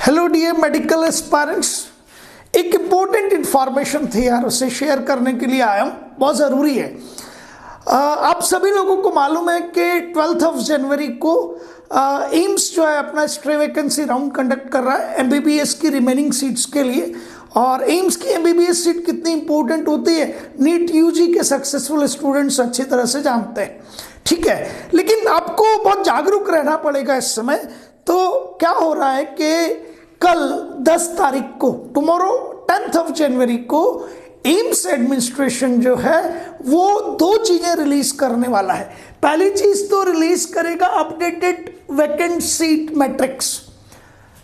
Hello dear medical aspirants, एक important information थी यार, उसे शेयर करने के लिए आया हूँ, बहुत ज़रूरी है। आप सभी लोगों को मालूम है कि 12 जनवरी को एम्स जो है अपना स्ट्रे वैकेंसी राउंड कंडक्ट कर रहा है एमबीबीएस की रिमेनिंग सीट्स के लिए। और एम्स की एमबीबीएस सीट कितनी इंपॉर्टेंट होती है नीट यूजी के सक्सेसफुल स्टूडेंट्स अच्छी तरह से जानते हैं, ठीक है। लेकिन आपको बहुत जागरूक रहना पड़ेगा इस समय। तो क्या हो रहा है कि कल 10 तारीख को, टुमारो 10 जनवरी को एम्स एडमिनिस्ट्रेशन जो है वो 2 चीजें रिलीज करने वाला है। पहली चीज तो रिलीज करेगा अपडेटेड वैकेंट सीट मैट्रिक्स।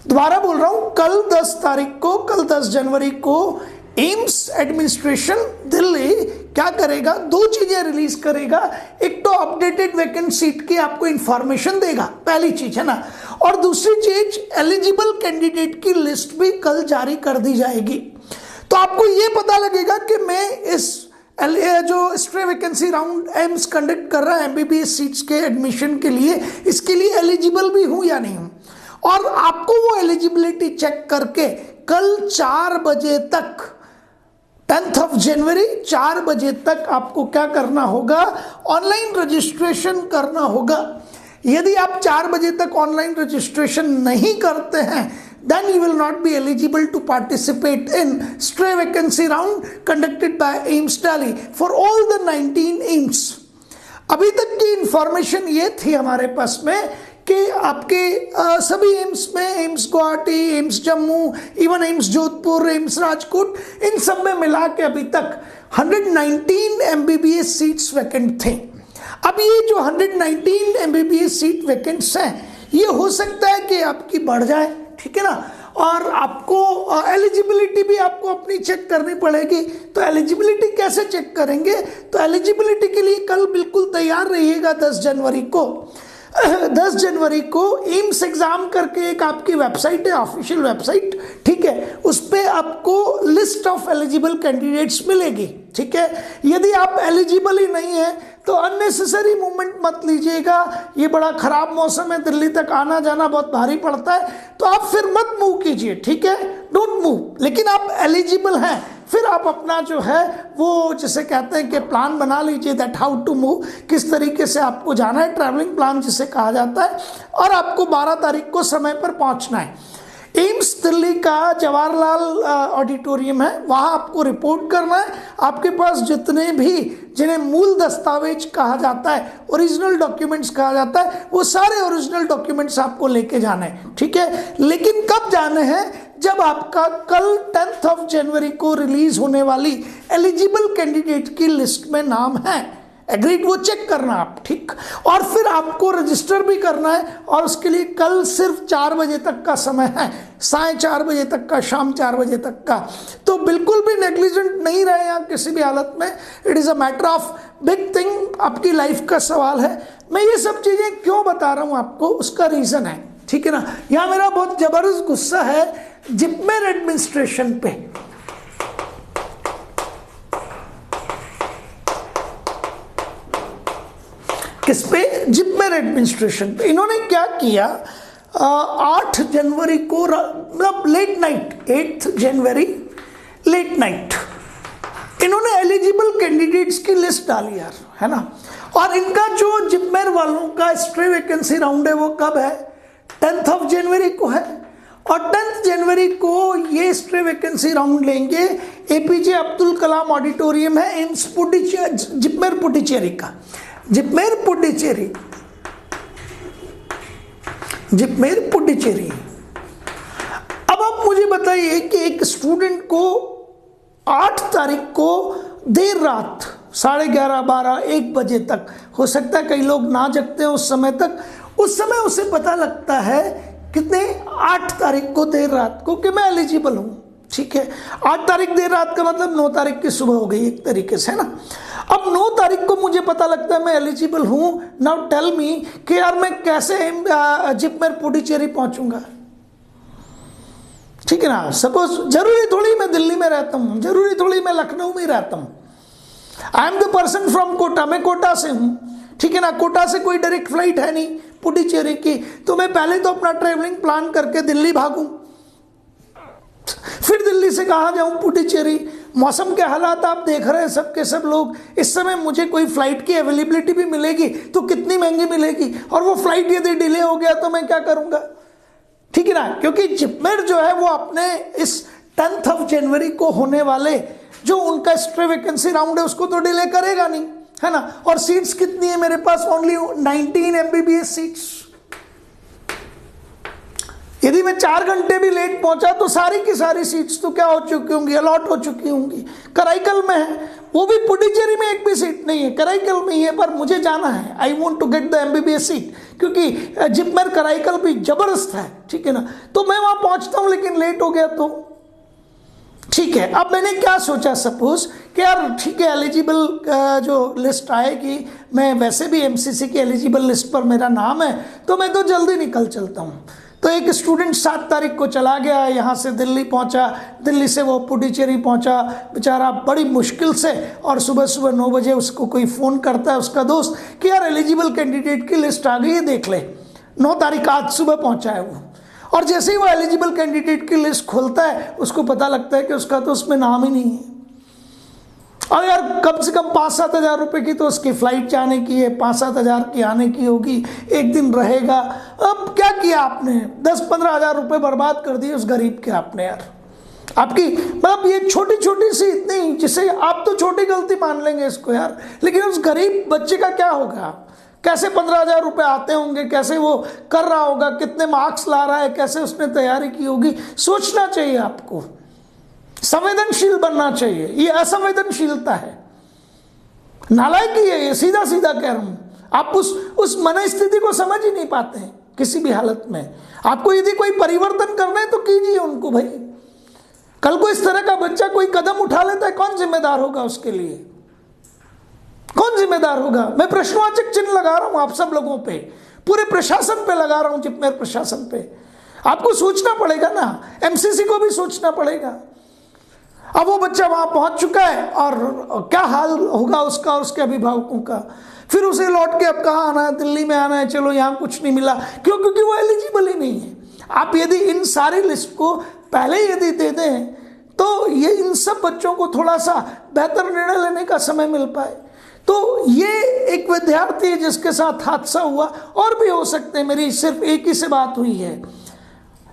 दोबारा बोल रहा हूं, कल 10 तारीख को, कल 10 जनवरी को एम्स एडमिनिस्ट्रेशन दिल्ली क्या करेगा, 2 चीजें रिलीज करेगा। एक तो अपडेटेड वैकेंट सीट की आपको इंफॉर्मेशन देगा, पहली चीज है ना, और दूसरी चीज एलिजिबल कैंडिडेट की लिस्ट भी कल जारी कर दी जाएगी। तो आपको ये पता लगेगा कि मैं इस जो stray vacancy round AIIMS conduct कर रहा है एमबीबीएस सीट्स के एडमिशन के लिए, इसके लिए एलिजिबल भी हूं या नहीं हूं। और आपको वो एलिजिबिलिटी चेक करके कल 4 बजे तक, 10 जनवरी 4 बजे तक आपको क्या करना होगा, ऑनलाइन रजिस्ट्रेशन करना होगा। यदि आप 4 बजे तक ऑनलाइन रजिस्ट्रेशन नहीं करते हैं, then you will not be eligible to participate in stray vacancy round conducted by AIIMS Delhi for all the 19 AIIMS। अभी तक की इंफॉर्मेशन ये थी हमारे पास में कि आपके सभी एम्स में, एम्स गुवाहाटी, एम्स जम्मू, इवन एम्स जोधपुर, एम्स राजकोट, इन सब में मिला के अभी तक 119 एमबीबीएस सीट्स वैकेंट थे। अब ये जो 119 एमबीबीएस सीट वैकेंट्स हैं, ये हो सकता है कि आपकी बढ़ जाए, ठीक है ना। और आपको एलिजिबिलिटी भी आपको अपनी चेक करनी पड़ेगी। तो एलिजिबिलिटी कैसे चेक करेंगे, तो एलिजिबिलिटी के लिए कल बिल्कुल तैयार रहिएगा। 10 जनवरी को 10 जनवरी को एम्स एग्जाम करके एक आपकी वेबसाइट है, ऑफिशियल वेबसाइट, ठीक है, उस पर आपको लिस्ट ऑफ एलिजिबल कैंडिडेट्स मिलेगी, ठीक है। यदि आप एलिजिबल ही नहीं है तो अननेसेसरी मूवमेंट मत लीजिएगा। ये बड़ा खराब मौसम है, दिल्ली तक आना जाना बहुत भारी पड़ता है, तो आप फिर मत मूव कीजिए, ठीक है, डोंट मूव। लेकिन आप एलिजिबल हैं, फिर आप अपना जो है वो जिसे कहते हैं कि प्लान बना लीजिए, दैट हाउ टू मूव, किस तरीके से आपको जाना है, ट्रैवलिंग प्लान जिसे कहा जाता है। और आपको 12 तारीख को समय पर पहुंचना है। एम्स दिल्ली का जवाहरलाल ऑडिटोरियम है, वहाँ आपको रिपोर्ट करना है। आपके पास जितने भी, जिन्हें मूल दस्तावेज कहा जाता है, ओरिजिनल डॉक्यूमेंट्स कहा जाता है, वो सारे ओरिजिनल डॉक्यूमेंट्स आपको लेके जाने हैं, ठीक है। लेकिन कब जाने हैं, जब आपका कल 10 जनवरी को रिलीज होने वाली एलिजिबल कैंडिडेट की लिस्ट में नाम है। एग्रीड, वो चेक करना आप, ठीक। और फिर आपको रजिस्टर भी करना है, और उसके लिए कल सिर्फ 4 बजे तक का समय है, 4:30 बजे तक का, शाम 4 बजे तक का। तो बिल्कुल भी नेग्लिजेंट नहीं रहे यहाँ किसी भी हालत में। It is a matter of big thing, आपकी लाइफ का सवाल है। मैं ये सब चीज़ें क्यों बता रहा हूँ आपको, उसका रीज़न है, ठीक है ना। यहाँ मेरा बहुत ज़बरदस्त गुस्सा है जिपमेर एडमिनिस्ट्रेशन पे। किस पे, जिपमेर एडमिनिस्ट्रेशन पे। इन्होंने क्या किया, 8 जनवरी को, मतलब लेट नाइट, 8 जनवरी लेट नाइट, इन्होंने एलिजिबल कैंडिडेट्स की लिस्ट डाली यार, है ना। और इनका जो जिपमेर वालों का स्ट्रे वैकेंसी राउंड है वो कब है, 10 जनवरी को है। और 10 जनवरी को ये स्ट्रे वैकेंसी राउंड लेंगे एपीजे अब्दुल कलाम ऑडिटोरियम है, एम्स पुडुचेरी, जिपमेर पुडुचेरी का, जिपमेर पुडुचेरी, जिपमेर पुडुचेरी। अब आप मुझे बताइए कि एक स्टूडेंट को 8 तारीख को देर रात 11:30, 12, 1 बजे तक, हो सकता है कई लोग ना जगते हैं उस समय तक, उस समय उसे पता लगता है कितने, 8 तारीख को देर रात को, कि मैं एलिजिबल हूं, ठीक है। 8 तारीख देर रात का मतलब 9 तारीख की सुबह हो गई एक तरीके से, है ना। अब 9 तारीख को मुझे पता लगता है मैं एलिजिबल हूं। नाउ टेल मी कि यार मैं कैसे जिपमेर पुडुचेरी पहुंचूंगा, ठीक है ना। सपोज जरूरी थोड़ी मैं दिल्ली में रहता हूं, जरूरी थोड़ी मैं लखनऊ में रहता हूं। I am the person from Kota, मैं कोटा से हूं, ठीक है ना। कोटा से कोई डायरेक्ट फ्लाइट है नहीं पुडुचेरी की, तो मैं पहले तो अपना ट्रेवलिंग प्लान करके दिल्ली भागूं, दिल्ली से कहाँ जाऊँ, पुडुचेरी। मौसम के हालात आप देख रहे हैं सब के सब लोग। इस समय मुझे कोई फ्लाइट की अवेलेबिलिटी भी मिलेगी तो कितनी महंगी मिलेगी, और वो फ्लाइट यदि डिले हो गया तो मैं क्या करूँगा, ठीक है ना। क्योंकि जिपमेर जो है वो अपने इस 10 जनवरी को होने वाले जो उनका स्ट्रे वैकेंसी राउंड है उसको तो डिले करेगा नहीं, है ना। और सीट्स कितनी है मेरे पास, ओनली 19 MBBS सीट्स। यदि मैं 4 घंटे भी लेट पहुंचा तो सारी की सारी सीट्स तो क्या हो चुकी होंगी, अलॉट हो चुकी होंगी। कराईकल में है, वो भी पुडुचेरी में एक भी सीट नहीं है, कराईकल में ही है, पर मुझे जाना है। I want to get the MBBS seat, क्योंकि जिपमेर कराईकल भी जबरदस्त है, ठीक है ना। तो मैं वहां पहुंचता हूं लेकिन लेट हो गया तो ठीक है। अब मैंने क्या सोचा, सपोज कि यार ठीक है एलिजिबल जो लिस्ट आएगी, मैं वैसे भी MCC की एलिजिबल लिस्ट पर मेरा नाम है, तो मैं तो जल्दी निकल चलता हूँ। तो एक स्टूडेंट 7 तारीख को चला गया, यहाँ से दिल्ली पहुँचा, दिल्ली से वो पुडुचेरी पहुँचा बेचारा बड़ी मुश्किल से, और सुबह सुबह 9 बजे उसको कोई फ़ोन करता है उसका दोस्त कि यार एलिजिबल कैंडिडेट की लिस्ट आ गई है, देख ले। 9 तारीख आज सुबह पहुँचा है वो, और जैसे ही वो एलिजिबल कैंडिडेट की लिस्ट खोलता है उसको पता लगता है कि उसका तो उसमें नाम ही नहीं है। और यार कम से कम 5-7 हज़ार रुपये की तो उसकी फ्लाइट जाने की है, 5-7 हज़ार की आने की होगी, एक दिन रहेगा। अब क्या किया आपने, 10-15 हज़ार रुपये बर्बाद कर दिए उस गरीब के आपने। यार आपकी मतलब ये छोटी छोटी सी इतनी, जिसे आप तो छोटी गलती मान लेंगे इसको यार, लेकिन उस गरीब बच्चे का क्या होगा, कैसे 15 हज़ार रुपये आते होंगे, कैसे वो कर रहा होगा, कितने मार्क्स ला रहा है, कैसे उसने तैयारी की होगी। सोचना चाहिए आपको, संवेदनशील बनना चाहिए। ये असंवेदनशीलता है, नालायकी है ये, सीधा सीधा कह रहा हूं। आप उस मनस्थिति को समझ ही नहीं पाते हैं किसी भी हालत में। आपको यदि कोई परिवर्तन करना है तो कीजिए उनको भाई। कल को इस तरह का बच्चा कोई कदम उठा लेता है, कौन जिम्मेदार होगा उसके लिए, कौन जिम्मेदार होगा। मैं प्रश्नवाचक चिन्ह लगा रहा हूं आप सब लोगों पे, पूरे प्रशासन पे लगा रहा हूं, जिपमेर प्रशासन पे। आपको सोचना पड़ेगा ना, MCC को भी सोचना पड़ेगा। अब वो बच्चा वहां पहुंच चुका है और क्या हाल होगा उसका और उसके अभिभावकों का। फिर उसे लौट के अब कहाँ आना है, दिल्ली में आना है, चलो यहाँ कुछ नहीं मिला, क्यों, क्योंकि वो एलिजिबल ही नहीं है। आप यदि इन सारी लिस्ट को पहले यदि दे दें तो ये इन सब बच्चों को थोड़ा सा बेहतर निर्णय लेने का समय मिल पाए। तो ये एक विद्यार्थी है जिसके साथ हादसा हुआ, और भी हो सकते हैं, मेरी सिर्फ एक ही से बात हुई है।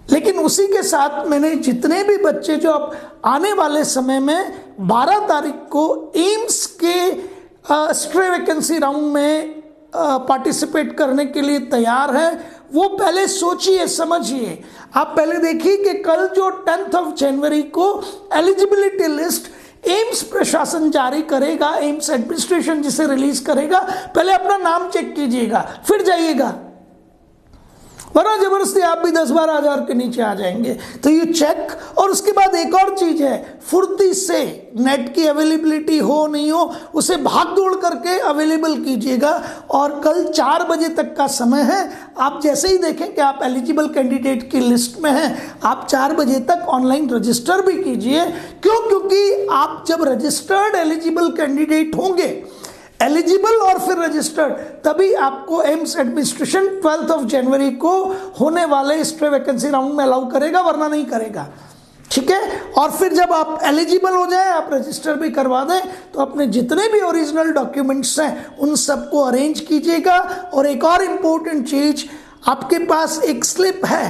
लेकिन उसी के साथ मैंने जितने भी बच्चे जो अब आने वाले समय में 12 तारीख को एम्स के स्ट्रे वैकेंसी राउंड में पार्टिसिपेट करने के लिए तैयार हैं, वो पहले सोचिए समझिए। आप पहले देखिए कि कल जो 10 जनवरी को एलिजिबिलिटी लिस्ट एम्स प्रशासन जारी करेगा, एम्स एडमिनिस्ट्रेशन जिसे रिलीज करेगा, पहले अपना नाम चेक कीजिएगा, फिर जाइएगा, वरना जबरदस्ती आप भी 10-12 हज़ार के नीचे आ जाएंगे। तो ये चेक। और उसके बाद एक और चीज है, फुर्ती से नेट की अवेलेबिलिटी हो नहीं हो उसे भाग दौड़ करके अवेलेबल कीजिएगा। और कल 4 बजे तक का समय है, आप जैसे ही देखें कि आप एलिजिबल कैंडिडेट की लिस्ट में हैं, आप 4 बजे तक ऑनलाइन रजिस्टर भी कीजिए। क्यों, क्योंकि आप जब रजिस्टर्ड एलिजिबल कैंडिडेट होंगे, एलिजिबल और फिर रजिस्टर्ड, तभी आपको एम्स एडमिनिस्ट्रेशन 12 जनवरी को होने वाले स्ट्रे वैकेंसी राउंड में अलाउ करेगा, वरना नहीं करेगा, ठीक है। और फिर जब आप एलिजिबल हो जाए, आप रजिस्टर भी करवा दें, तो अपने जितने भी ओरिजिनल डॉक्यूमेंट्स हैं उन सबको अरेंज कीजिएगा। और एक और इम्पोर्टेंट चीज, आपके पास एक स्लिप है,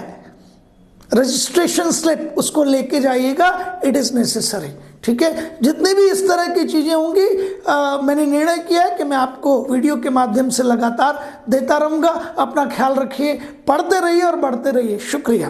रजिस्ट्रेशन स्लिप, उसको लेके जाइएगा, इट इज नेसेसरी, ठीक है। जितनी भी इस तरह की चीज़ें होंगी, मैंने निर्णय किया है कि मैं आपको वीडियो के माध्यम से लगातार देता रहूँगा। अपना ख्याल रखिए, पढ़ते रहिए और बढ़ते रहिए। शुक्रिया।